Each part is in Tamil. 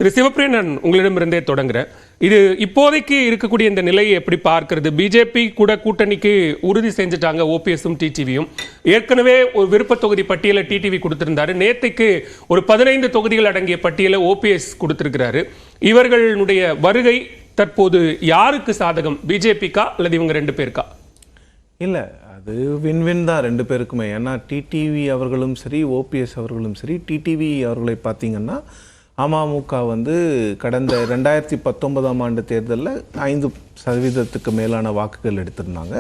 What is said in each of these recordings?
திரு சிவபிரியன், உங்களிடமிருந்தே தொடங்குறேன். இது இப்போதைக்கு இருக்கக்கூடிய இந்த நிலையை எப்படி பார்க்கிறது? பிஜேபி கூட கூட்டணிக்கு உறுதி செஞ்சுட்டாங்க ஓபிஎஸும் டிடிவியும். ஏற்கனவே ஒரு விருப்ப தொகுதி பட்டியலை டிடிவி கொடுத்திருந்தாரு. நேத்தைக்கு ஒரு 15 தொகுதிகள் அடங்கிய பட்டியலை ஓபிஎஸ் கொடுத்திருக்கிறாரு. இவர்களுடைய வருகை தற்போது யாருக்கு சாதகம்? பிஜேபிக்கா அல்லது இவங்க 2 பேருக்கா? இல்லை, அது வின்வின் தான் 2 பேருக்குமே. ஏன்னா டிடிவி அவர்களும் சரி, ஓபிஎஸ் அவர்களும் சரி, டிடிவி அவர்களை பார்த்தீங்கன்னா அமமுக கடந்த 2019ஆம் ஆண்டு தேர்தலில் 5% மேலான வாக்குகள் எடுத்திருந்தாங்க.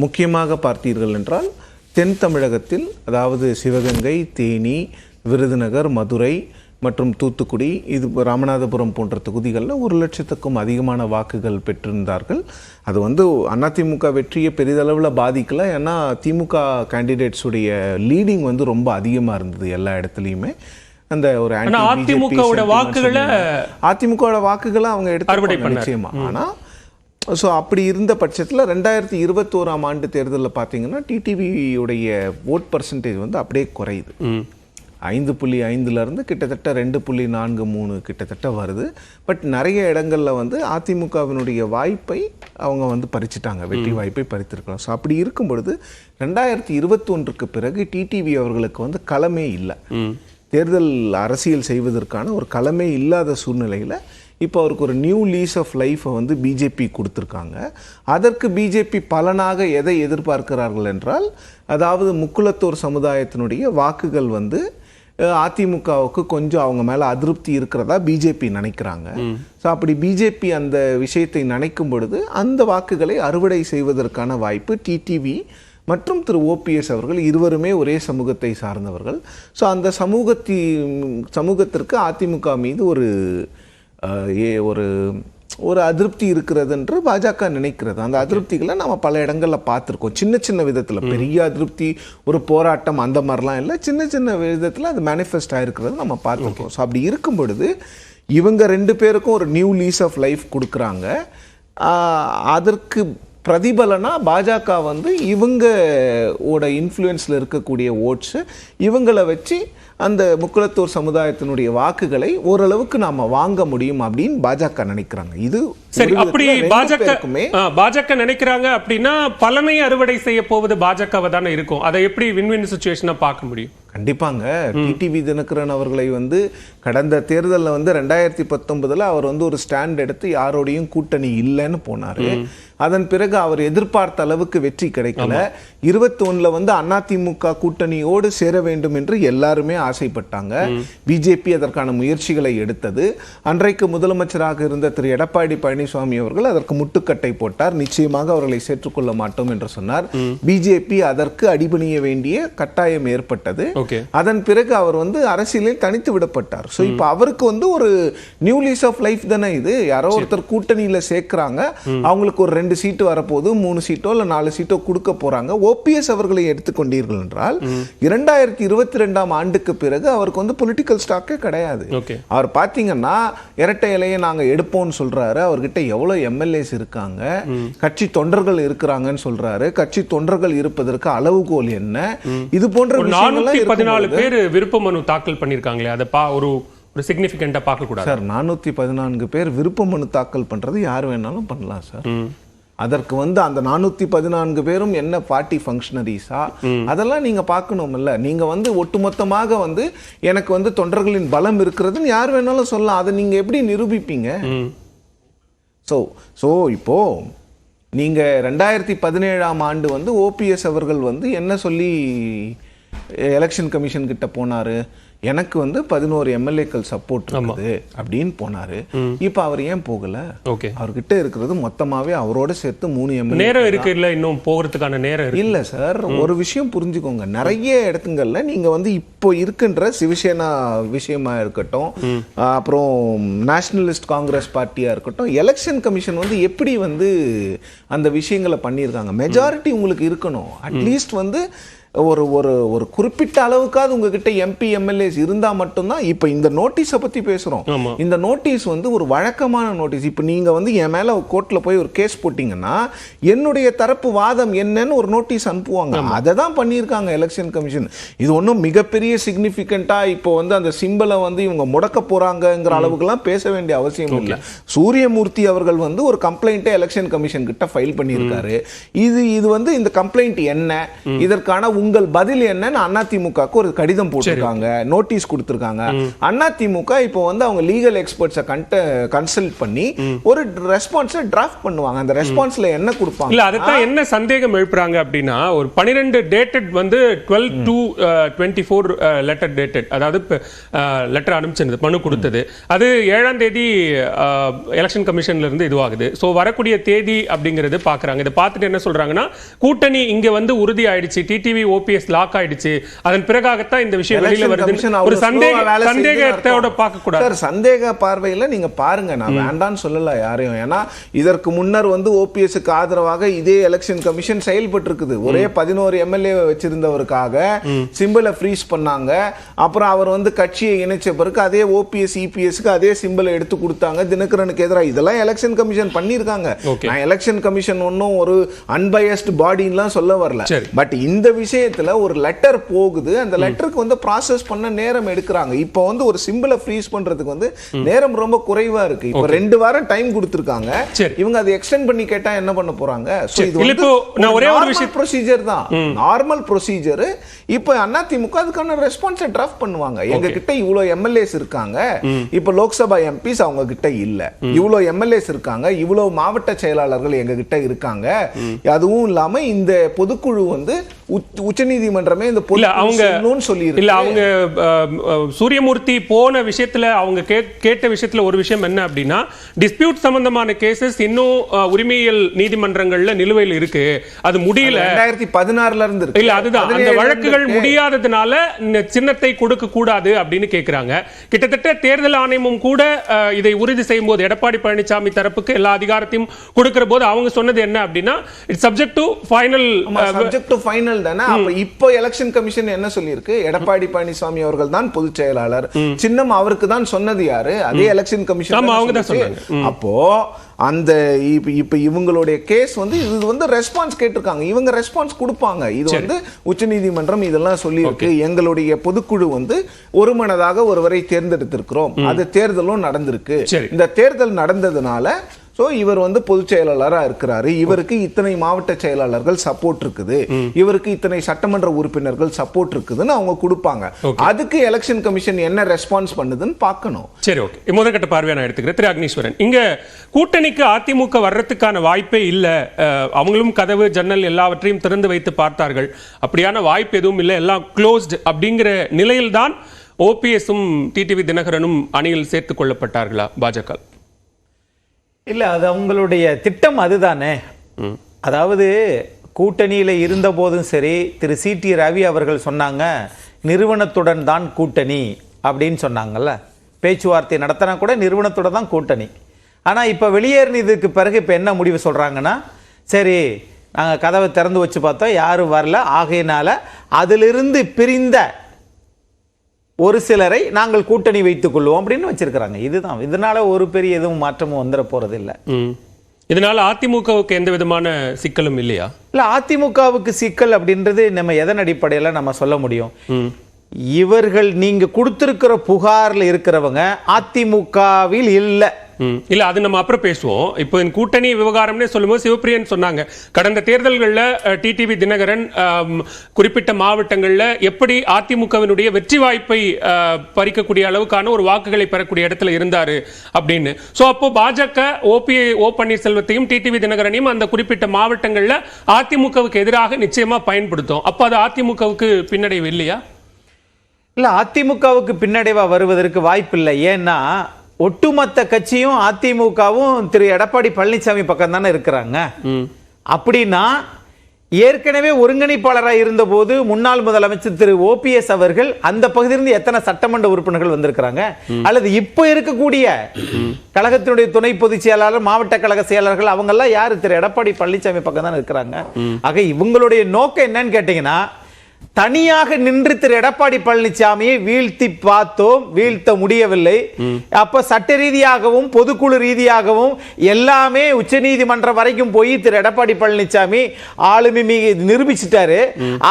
முக்கியமாக பார்த்தீர்கள் என்றால் தென் தமிழகத்தில், அதாவது சிவகங்கை, தேனி, விருதுநகர், மதுரை மற்றும் தூத்துக்குடி, இது ராமநாதபுரம் போன்ற தொகுதிகளில் 1 லட்சத்துக்கும் அதிகமான வாக்குகள் பெற்றிருந்தார்கள். அது அதிமுக வெற்றியை பெரிதளவில் பாதிக்கல. ஏன்னா திமுக கேண்டிடேட்ஸுடைய லீடிங் ரொம்ப அதிகமாக இருந்தது எல்லா இடத்துலையுமே. அந்த ஒரு அதிமுகவோட வாக்குகளை அவங்க எடுத்து நிச்சயமா. ஆனால் ஸோ அப்படி இருந்த பட்சத்தில் 2021ஆம் ஆண்டு தேர்தலில் பார்த்தீங்கன்னா டிடிவியுடைய ஓட் பர்சன்டேஜ் அப்படியே குறையுது. 5.5 கிட்டத்தட்ட 2.43 கிட்டத்தட்ட வருது. பட் நிறைய இடங்களில் அதிமுகவினுடைய வாய்ப்பை அவங்க பறிச்சுட்டாங்க, வெற்றி வாய்ப்பை பறித்திருக்கலாம். ஸோ அப்படி இருக்கும் பொழுது 2021க்கு பிறகு டிடிவி அவர்களுக்கு களமே இல்லை. தேர்தல் அரசியல் செய்வதற்கான ஒரு களமே இல்லாத சூழ்நிலையில் இப்போ அவருக்கு ஒரு நியூ லீஸ் ஆஃப் லைஃப்பை பிஜேபி கொடுத்துருக்காங்க. அதற்கு பிஜேபி பலனாக எதை எதிர்பார்க்கிறார்கள் என்றால், அதாவது முக்குலத்தோர் சமுதாயத்தினுடைய வாக்குகள் அதிமுகவுக்கு கொஞ்சம் அவங்க மேலே அதிருப்தி இருக்கிறதா பிஜேபி நினைக்கிறாங்க. ஸோ அப்படி பிஜேபி அந்த விஷயத்தை நினைக்கும் பொழுது அந்த வாக்குகளை அறுவடை செய்வதற்கான வாய்ப்பு டிடிவி மற்றும் திரு ஓபிஎஸ் அவர்கள் இருவருமே ஒரே சமூகத்தை சார்ந்தவர்கள். ஸோ அந்த சமூகத்திற்கு அதிமுக மீது ஒரு அதிருப்தி இருக்கிறது என்று பாஜக நினைக்கிறது. அந்த அதிருப்திகளை நம்ம பல இடங்களில் பார்த்துருக்கோம். சின்ன சின்ன விதத்தில், பெரிய அதிருப்தி, ஒரு போராட்டம் அந்த மாதிரிலாம் இல்லை, சின்ன சின்ன விதத்தில் அது மேனிஃபெஸ்ட் ஆகிருக்கிறது நம்ம பார்த்துருக்கோம். ஸோ அப்படி இருக்கும் பொழுது இவங்க 2 பேருக்கும் ஒரு நியூ லீஸ் ஆஃப் லைஃப் கொடுக்குறாங்க. அதற்கு பிரதிபலனா பாஜக இவங்களோட இன்ஃப்ளூயன்ஸில் இருக்கக்கூடிய ஓட்ஸு இவங்களை வச்சு அந்த முக்குலத்தோர் சமுதாயத்தினுடைய வாக்குகளை ஓரளவுக்கு நாம வாங்க முடியும் அப்படின்னு பாஜக நினைக்கிறாங்க. இது சரி. அப்படி பாஜக நினைக்கிறாங்க அப்படின்னா பலனை அறுவடை செய்ய போவது பாஜகவை தானே இருக்கும். அதை எப்படி வின்-வின் சிச்சுவேஷனா பார்க்க முடியும்? கண்டிப்பாங்க. டிடிவி தினகரன் அவர்களை கடந்த தேர்தலில் 2019 அவர் ஒரு ஸ்டாண்ட் எடுத்து யாரோடையும் கூட்டணி இல்லைன்னு போனாரு. அதன் பிறகு அவர் எதிர்பார்த்த அளவுக்கு வெற்றி கிடைக்கல. 21ல் அதிமுக கூட்டணியோடு சேர வேண்டும் என்று எல்லாருமே ஆசைப்பட்டாங்க. பிஜேபி அதற்கான முயற்சிகளை எடுத்தது. அன்றைக்கு முதலமைச்சராக இருந்த திரு எடப்பாடி பழனிசாமி அவர்கள் அதற்கு முட்டுக்கட்டை போட்டார். நிச்சயமாக அவர்களை சேர்த்துக்கொள்ள மாட்டோம் என்று சொன்னார். பிஜேபி அதற்கு அடிபணிய வேண்டிய கட்டாயம் ஏற்பட்டது. அதன் பிறகு அவர் அரசியலில் தனித்து விடப்பட்டார். ஸோ இப்போ அவருக்கு ஒரு நியூ லீஸ் ஆஃப் லைஃப் தானே இது. யாரோ ஒருத்தர் கூட்டணியில சேர்க்கிறாங்க, அவங்களுக்கு ஒரு 2 சீட்டு வரப்போது, 3 சீட்டோ இல்லை 4 சீட்டோ கொடுக்க போறாங்க. ஓபிஎஸ் அவர்களை எடுத்துக்கொண்டீர்கள் என்றால் 2022ஆம் ஆண்டுக்கு பிறகு அவருக்கு பொலிட்டிக்கல் ஸ்டாக்கே கிடையாது. அவர் பார்த்தீங்கன்னா இரட்டை இலையை நாங்க எடுப்போம்னு சொல்றாரு. அவர்கிட்ட எவ்வளவு எம்எல்ஏஸ் இருக்காங்க, கட்சி தொண்டர்கள் இருக்கிறாங்கன்னு சொல்றாரு. கட்சி தொண்டர்கள் இருப்பதற்கு அளவுகோல் என்ன? இது போன்ற 414 பேர் விருப்ப மனு தாக்கல் பண்ணிருக்காங்களே, அதை ஒரு சிக்னிஃபிகண்டா பார்க்க கூடாது சார். 414 பேர் விருப்ப மனு தாக்கல் பண்றது யார் வேணாலும் பண்ணலாம் சார். அதற்கு அந்த 414 பேரும் என்ன பார்ட்டி ஃபங்க்ஷனரிஸா அதெல்லாம் நீங்க பார்க்கணும்ல. நீங்க ஒட்டுமொத்தமாக எனக்கு தொண்டர்களின் பலம் இருக்கிறதுன்னு யார் வேணாலும் சொல்லலாம். அதை நீங்க எப்படி நிரூபிப்பீங்க? ஸோ இப்போ நீங்க 2017ஆம் ஆண்டு ஓபிஎஸ் அவர்கள் என்ன சொல்லி எலெக்ஷன் கமிஷன் கிட்ட போனாரு? எனக்கு 11 எம்எல்ஏக்கள் சப்போர்ட் இருக்குது அப்படின்னு போனாரு. இப்ப அவர் ஏன் போகல? அவர்கிட்ட இருக்கிறது மொத்தமாவே அவரோட சேர்த்து 3 எம்எல்ஏ. நேரம் இருக்கு இல்ல, இன்னும் போகிறதுக்கான நேரம் இல்ல சார். ஒரு விஷயம் புரிஞ்சுக்கோங்க. நிறைய இடத்துங்கள்ல நீங்க இப்போ இருக்கின்ற சிவசேனா விஷயமா இருக்கட்டும், அப்புறம் நேஷனலிஸ்ட் காங்கிரஸ் பார்ட்டியா இருக்கட்டும், எலெக்ஷன் கமிஷன் எப்படி அந்த விஷயங்களை பண்ணியிருக்காங்க. மெஜாரிட்டி உங்களுக்கு இருக்கணும். அட்லீஸ்ட் ஒரு ஒரு ஒரு குறிப்பிட்ட அளவுக்காவது உங்ககிட்ட எம்பி எம்எல்ஏஸ் இருந்தா மட்டும்தான். இப்ப இந்த நோட்டீஸை பத்தி பேசுறோம். இந்த நோட்டீஸ் வந்து ஒரு வழக்கமான நோட்டீஸ். இப்ப நீங்க வந்து என் மேல கோர்ட்ல போய் ஒரு கேஸ் போட்டீங்கன்னா என்னுடைய தரப்பு வாதம் என்னன்னு ஒரு நோட்டீஸ் அனுப்புவாங்க. அதை தான் பண்ணியிருக்காங்க எலெக்ஷன் கமிஷன். இது ஒன்றும் மிகப்பெரிய சிக்னிஃபிகண்டா இப்போ வந்து அந்த சிம்பலை வந்து இவங்க முடக்க போறாங்கிற அளவுக்குலாம் பேச வேண்டிய அவசியம் இல்லை. சூரியமூர்த்தி அவர்கள் வந்து ஒரு கம்ப்ளைண்ட்டை எலெக்ஷன் கமிஷன் கிட்ட ஃபைல் பண்ணியிருக்காரு. இது வந்து இந்த கம்ப்ளைண்ட் என்ன, இதற்கான உங்கள் பதில் என்னன்னு அதிமுகவுக்கு ஒரு கடிதம் போட்டிருக்காங்க, நோட்டீஸ் கொடுத்திருக்காங்க. அதிமுக இப்போ வந்து அவங்க லீகல் எக்ஸ்பர்ட்ஸை கன்சல்ட் பண்ணி ஒரு ரெஸ்பான்ஸை டிராஃப்ட் பண்ணுவாங்க. அந்த ரெஸ்பான்ஸ்ல என்ன கொடுப்பாங்க? இல்ல அதுதான் என்ன சந்தேகம் எழுப்புறாங்க அப்படின்னா, ஒரு 12 டேட்டட் வந்து 12/2/24 லெட்டர் டேட்டட், அதாவது லெட்டர் அனுப்பிச்சிருந்தது, மனு கொடுத்தது. அது 7ஆம் தேதி எலெக்ஷன் கமிஷன்ல இருந்து இதுவாகுது. சோ வரக்கூடிய தேதி அப்படிங்கிறது பாக்குறாங்க. இதை பார்த்துட்டு என்ன சொல்றாங்கன்னா, கூட்டணி இங்க வந்து உறுதி ஆயிடுச்சு, டிடிவி ஓபிஎஸ் லாக் ஆயிடுச்சு, அதன் பிறகாகத்தான் இந்த விஷயம் வெளியில வருது. ஒரு சந்தேகத்தோட பார்க்க கூடாது சார். சந்தேக பார்வையில நீங்க பாருங்க, நான் வேண்டான்னு சொல்லல யாரையும். ஏன்னா இதற்கு முன்னர் வந்து ஓபிஎஸ்க்கு ஆதரவாக இதே எலெக்ஷன் கமிஷன் செயல்பட்டு இருக்குது. ஒரே 11 எம்எல்ஏ வச்சிருந்தவருக்காக சிம்பிளை ஃப்ரீஸ் பண்ணாங்க. அப்புறம் அவர் வந்து கட்சியை இணைச்ச பிறகு அதே ஓபிஎஸ் இபிஎஸ்க்கு அதே சிம்பிளை எடுத்து கொடுத்தாங்க தினகரனுக்கு எதிராக. இதெல்லாம் எலெக்ஷன் கமிஷன் பண்ணியிருக்காங்க. நான் எலெக்ஷன் கமிஷன் ஒன்றும் ஒரு அன்பயஸ்ட் பாடின்லாம் சொல்ல வரல. பட் இந்த விஷயத்துல ஒரு லெட்டர் போகுது, அந்த லெட்டருக்கு வந்து ப்ராசஸ் பண்ண நேரம் எடுக்கிறாங்க. இப்போ வந்து ஒரு சிம்பிளை ஃப்ரீஸ் பண்றதுக்கு வந்து நேரம் ரொம்ப குறைவா இருக்கு. இப்போ 2 வாரம் டைம் கொடுத்திருக்காங்க. இவங்க அதை எக்ஸ்டெண்ட் பண்ணி கேட்டா என்ன பண்ண போறாங்க? சோ இது வந்து ஒரே ஒரு விஷயம் ப்ரொசீஜர் தான், நார்மல் ப்ரொசீஜர். இப்போ அதிமுக அதுக்கான ரெஸ்பான்ஸை டிராஃப்ட் பண்ணுவாங்க. எங்க கிட்ட இவ்வளவு எம்எல்ஏஸ் இருக்காங்க, இப்போ லோக்சபா எம்பிஸ் அவங்க கிட்ட இல்ல, இவ்வளவு எம்எல்ஏஸ் இருக்காங்க, இவ்வளவு மாவட்ட செயலாளர்கள் எங்க கிட்ட இருக்காங்க. அதுவும் இல்லாம இந்த பொதுக்குழு வந்து உச்சநீதிமன்றமே இந்த அவங்க சூரியமூர்த்தி போன விஷயத்துல அவங்க கேட்ட விஷயத்துல ஒரு விஷயம் என்ன அப்படின்னா, டிஸ்பியூட் சம்பந்தமான கேசஸ் இன்னும் உரிமையியல் நீதிமன்றங்கள்ல நிலுவையில் இருக்கு, அது முடியல, 2016ல இருந்து இருக்கு. இல்ல அதுதான் அந்த வழக்குகள் முடியாததுனால சின்னத்தை கொடுக்க கூடாது அப்படின்னு கேக்குறாங்க. கிட்டத்தட்ட தேர்தல் ஆணையமும் கூட இதை உறுதி செய்யும் போது எடப்பாடி பழனிசாமி தரப்புக்கு எல்லா அதிகாரத்தையும் கொடுக்கிற போது அவங்க சொன்னது என்ன அப்படின்னா, இட்ஸ் சப்ஜெக்ட் டு ஃபைனல் தானே. அப்ப இப்போ எலெக்ஷன் கமிஷன் என்ன சொல்லியிருக்கு? எடப்பாடி பழனிசாமி அவர்கள் தான் பொதுச் செயலாளர், சின்னம் அவருக்கு தான் சொன்னது யாரு? அதே எலெக்ஷன் கமிஷன். அப்போ அந்த இப்ப இவங்களுடைய கேஸ் வந்து இது வந்து ரெஸ்பான்ஸ் கேட்டிருக்காங்க, இவங்க ரெஸ்பான்ஸ் கொடுப்பாங்க. இது வந்து உச்சநீதிமன்றம் இதெல்லாம் சொல்லியிருக்கு. எங்களுடைய பொதுக்குழு வந்து ஒருமனதாக ஒருவரை தேர்ந்தெடுத்திருக்கிறோம், அது தேர்தலும் நடந்திருக்கு. இந்த தேர்தல் நடந்ததுனால சோ இவர் வந்து பொதுச் செயலாளராக இருக்கிறாரு, இவருக்கு இத்தனை மாவட்ட செயலாளர்கள் சப்போர்ட் இருக்குது, இவருக்கு இத்தனை சட்டமன்ற உறுப்பினர்கள் சப்போர்ட் இருக்குதுன்னு அவங்க கொடுப்பாங்க. அதுக்கு எலெக்ஷன் கமிஷன் என்ன ரெஸ்பான்ஸ் பண்ணுதுன்னு பார்க்கணும். சரி, ஓகே. முதற்கட்ட பார்வையை நான் எடுத்துக்கிறேன். திரு அக்னீஸ்வரன், இங்க கூட்டணிக்கு அதிமுக வர்றதுக்கான வாய்ப்பே இல்லை, அவங்களும் கதவு ஜன்னல் எல்லாவற்றையும் திறந்து வைத்து பார்த்தார்கள், அப்படியான வாய்ப்பு எதுவும் இல்லை, எல்லாம் க்ளோஸ்ட் அப்படிங்கிற நிலையில்தான் ஓபிஎஸும் டிடிவி தினகரனும் அணியில் சேர்த்துக் கொள்ளப்பட்டார்களா பாஜக? இல்ல, அது அவங்களுடைய திட்டம் அதுதானே. அதாவது கூட்டணியில இருந்த போதும் சரி, திரு சி.டி. ரவி அவர்கள் சொன்னாங்க நிறுவனத்துடன் தான் கூட்டணி அப்படின்னு சொன்னாங்கல்ல. பேச்சுவார்த்தை நடத்தினா கூட நிறுவனத்துடன் தான் கூட்டணி. ஆனா இப்ப வெளியேறினதுக்கு பிறகு இப்ப என்ன முடிவு சொல்றாங்கன்னா, சரி நாங்க கதவை திறந்து வச்சு பார்த்தோம், யாரும் வரல, ஆகையினால அதிலிருந்து பிரிந்த ஒரு சிலரை நாங்கள் கூட்டணி வைத்துக் கொள்வோம் அப்படின்னு வச்சிருக்கிறாங்க. இதுதான். இதனால ஒரு பெரிய எதுவும் மாற்றமும் வந்துட போறது இல்லை. இதனால அதிமுகவுக்கு எந்த விதமான சிக்கலும் இல்லையா? இல்ல, அதிமுகவுக்கு சிக்கல் அப்படின்றது நம்ம எதன் அடிப்படையில் நம்ம சொல்ல முடியும்? இவர்கள் நீங்க கொடுத்திருக்கிற புகார்ல இருக்கிறவங்க அதிமுகவில் இல்லை. இல்ல அது நம்ம அப்புறம் பேசுவோம். இப்போ கூட்டணி விவகாரம்னே சொல்லும்போது சிவப்பிரியன் சொன்னாங்க, கடந்த தேர்தல்களில் டிடிவி தினகரன் குறிப்பிட்ட மாவட்டங்களில் எப்படி அதிமுகவினுடைய வெற்றி வாய்ப்பை பறிக்கக்கூடிய அளவுக்கான ஒரு வாக்குகளை பெறக்கூடிய இடத்துல இருந்தாரு அப்படின்னு. சோ அப்போ பாஜக ஓ பன்னீர்செல்வத்தையும் டிடிவி தினகரனையும் அந்த குறிப்பிட்ட மாவட்டங்களில் அதிமுகவுக்கு எதிராக நிச்சயமா பயன்படுத்தும். அப்போ அது அதிமுகவுக்கு பின்னடைவு இல்லையா? இல்ல, அதிமுகவுக்கு பின்னடைவா வருவதற்கு வாய்ப்பு இல்லை. ஏன்னா ஒட்டுமொத்த கட்சியும் அதிமுகவும் திரு எடப்பாடி பழனிசாமி பக்கம் தானே இருக்கிறாங்க. அப்படின்னா ஏற்கனவே ஒருங்கிணைப்பாளராக இருந்த போது முன்னாள் முதலமைச்சர் திரு ஓபிஎஸ் அவர்கள் அந்த பகுதியிலிருந்து எத்தனை சட்டமன்ற உறுப்பினர்கள் வந்திருக்கிறாங்க? அல்லது இப்ப இருக்கக்கூடிய கழகத்தினுடைய துணை பொதுச் செயலாளர், மாவட்ட கழக செயலாளர்கள் அவங்க எல்லாம் யாரு? திரு எடப்பாடி பழனிசாமி பக்கம் தான் இருக்கிறாங்க. ஆக இவங்களுடைய நோக்கம் என்னன்னு கேட்டீங்கன்னா, தனியாக நின்று திரு எடப்பாடி பழனிசாமியை வீழ்த்தி பார்த்தோம், வீழ்த்த முடியவில்லை. அப்ப சட்ட ரீதியாகவும் பொதுக்குழு ரீதியாகவும் எல்லாமே உச்சநீதிமன்றம் வரைக்கும் போய் திரு எடப்பாடி பழனிசாமி ஆளுமை நிரூபிச்சிட்டாரு.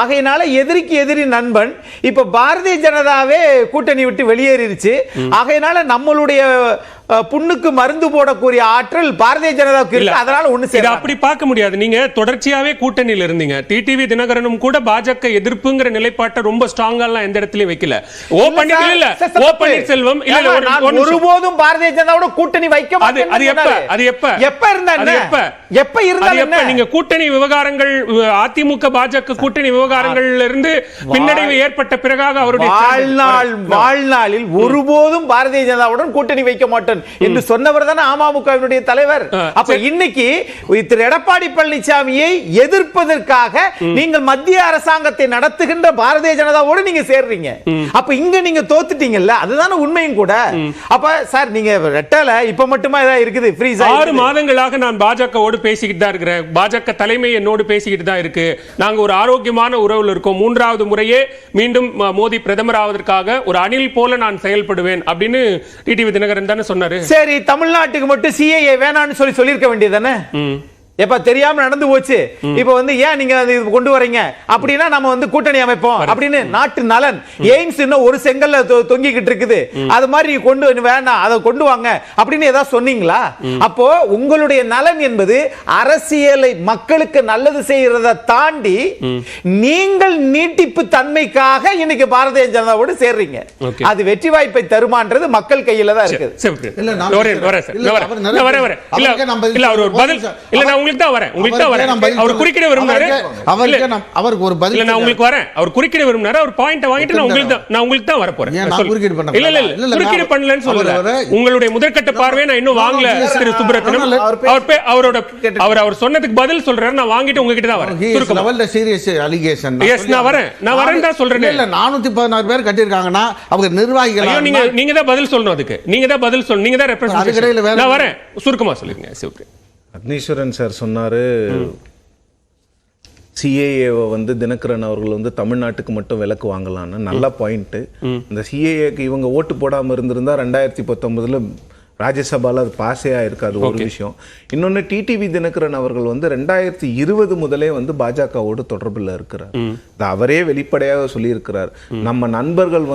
ஆகையினால எதிரிக்கு எதிரி நண்பன். இப்ப பாரதிய ஜனதாவே கூட்டணி விட்டு வெளியேறிடுச்சு. ஆகையினால நம்மளுடைய புண்ணுக்கு மருந்து போடக்கூடிய ஆற்றல் பாரதிய ஜனதாவுக்கு இருக்கு. அதனால ஒண்ணு இதை அப்படி பார்க்க முடியாது. நீங்க தொடர்ச்சியாவே கூட்டணியில் இருந்தீங்க. டிடிவி தினகரனும் கூட பாஜக எதிர்ப்புங்கிற நிலைப்பாட்டை ரொம்ப ஸ்ட்ராங்கா எல்லாம் எந்த இடத்துலயும் வைக்கல. ஓ பன்னீர்செல்வம் ஒருபோதும் பாரதிய ஜனதாவோட கூட்டணி வைக்க மாட்டேன். அது எப்ப இருந்தா நீங்க கூட்டணி விவகாரங்கள் அதிமுக பாஜக கூட்டணி விவகாரங்கள்ல இருந்து பின்னடைவு ஏற்பட்ட பிறகாக அவருடைய வாழ்நாளில் ஒருபோதும் பாரதிய ஜனதாவுடன் கூட்டணி வைக்க மாட்டேன் என்று சொன்னவர் தானே அமமுகவினுடைய தலைவர். அப்ப இன்னைக்கு திரு எடப்பாடி பழனிசாமியை எதிர்ப்பதற்காக நீங்கள் மத்திய அரசாங்கத்தை நடத்துகின்ற பாரதிய ஜனதாவோடு நீங்க சேர்றீங்க. அப்ப இங்க நீங்க தோத்துட்டீங்கல்ல, அதுதானே உண்மையும் கூட. அப்ப சார் நீங்க ரெட்டல இப்ப மட்டுமா இதா இருக்குது ஃப்ரீஸ் 6 மாதங்களாக நான் பாஜகவோடு பேசிக்கிட்டு தான் இருக்கிறேன். பாஜக தலைமை என்னோடு பேசிக்கிட்டு தான் இருக்கு. நாங்க ஒரு ஆரோக்கியமான உறவுல இருக்கோம். 3வது முறையே மீண்டும் மோடி பிரதமர் ஆவதற்காக ஒரு அணில் போல நான் செயல்படுவேன் அப்படின்னு டிடிவி தினகரன் தானே சொன்னாரு. சரி, தமிழ்நாட்டுக்கு மட்டும் சிஏஏ வேணாம்னு சொல்லியிருக்க வேண்டியதானே? எப்ப தெரியாம நடந்து போச்சு. இப்ப ஏன் நீங்க கொண்டு வரீங்க அப்படின்னா நம்ம கூட்டணி அமைப்போம் அப்படின்னு நாட்டு நலன் எய்ம்ஸ் இன்னும் ஒரு செங்கல்ல தொங்கிக்கிட்டு இருக்குது. அது மாதிரி கொண்டு வேணாம், அதை கொண்டு வாங்க அப்படின்னு ஏதாவது சொன்னீங்களா? அப்போ உங்களுடைய நலன் என்பது அரசியலை மக்களுக்கு நல்லது செய்யறதை தாண்டி நீங்கள் நீட்டிப்பு தன்மைக்காக இன்னைக்கு பாரதிய ஜனதாவோடு சேர்றீங்க. அது வெற்றி வாய்ப்பை தருமான்றது மக்கள் கையில தான் இருக்குது. அவர் குறுக்கிட விரும்பினாரு. அவருக்கு ஒரு பதில் நான் உங்களுக்கு வரேன். அவர் குறுக்கிட விரும்பினாரு. அவர் பாயிண்ட் வாங்கிட்டு நான் உங்களுக்கு தான் வர போறேன். குறுக்கிட பண்ணலன்னு சொல்லல. உங்களுடைய முதற்கட்ட பார்வையை நான் இன்னும் வாங்கல திரு சுப்ரத்னம். அவர் சொன்னதுக்கு பதில் சொல்றாரு. நான் வாங்கிட்டு உங்ககிட்ட தான் வரேன். Serious allegation. எஸ், நான் வரேன் தான் சொல்றேன். இல்ல 416 பேர் கட்டிருக்காங்கன்னா அவங்க நிர்வாகிகள். நீங்க தான் பதில் சொல்லணும். அதுக்கு நீங்க தான் பதில் சொல்லணும். நீங்க தான் ரெப்ரசன்டேஷன். நான் வரேன். சுருக்கமா சொல்லிருங்க. அக்னீஸ்வரன் சார் சொன்னாரு சிஏஏவை தினகரன் அவர்கள் தமிழ்நாட்டுக்கு மட்டும் விலக்கு வாங்கலான்னு. நல்ல பாயிண்ட். இந்த சிஏஏக்கு இவங்க ஓட்டு போடாம இருந்திருந்தா 2019 ராஜ்யசபால அது பாஸே ஆயிருக்காது. ஒரு விஷயம். இன்னொன்னு, டிடிவி தினகரன் அவர்கள் 2020 முதலே பாஜகவோடு தொடர்பில் இருக்கிறார். அவரே வெளிப்படையாக சொல்லியிருக்கிறார். நம்ம நண்பர்கள்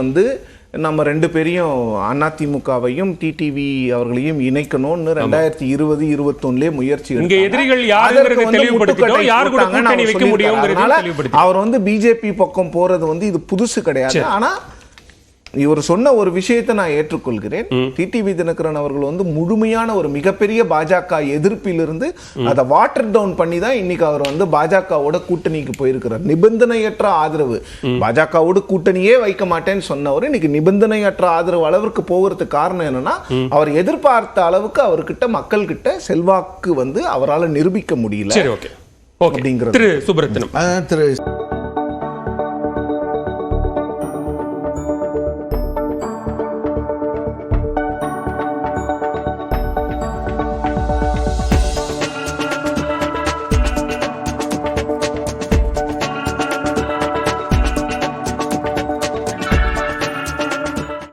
நம்ம 2 பேரையும் அதிமுகவையும் டிடிவி அவர்களையும் இணைக்கணும்னு 2020-21 முயற்சி. அவர் பிஜேபி பக்கம் போறது இது புதுசு கிடையாது. ஆனா இவர் சொன்ன ஒரு விஷயத்தை நான் ஏற்றுக்கொள்கிறேன். டிடிவி தினகரன் அவர்கள் முழுமையான ஒரு மிகப்பெரிய பாஜக எதிர்ப்பிலிருந்து அதை வாட்டர் டவுன் பண்ணி தான் இன்னைக்கு அவர் பாஜகவோட கூட்டணிக்கு போயிருக்கிறார். நிபந்தனையற்ற ஆதரவு. பாஜகவோட கூட்டணியே வைக்க மாட்டேன்னு சொன்னவர் இன்னைக்கு நிபந்தனையற்ற ஆதரவு அளவிற்கு போகிறதுக்கு காரணம் என்னன்னா, அவர் எதிர்பார்த்த அளவுக்கு அவர்கிட்ட மக்கள் கிட்ட செல்வாக்கு அவரால் நிரூபிக்க முடியல அப்படிங்கிறது. திரு சுப்ரத்னம்.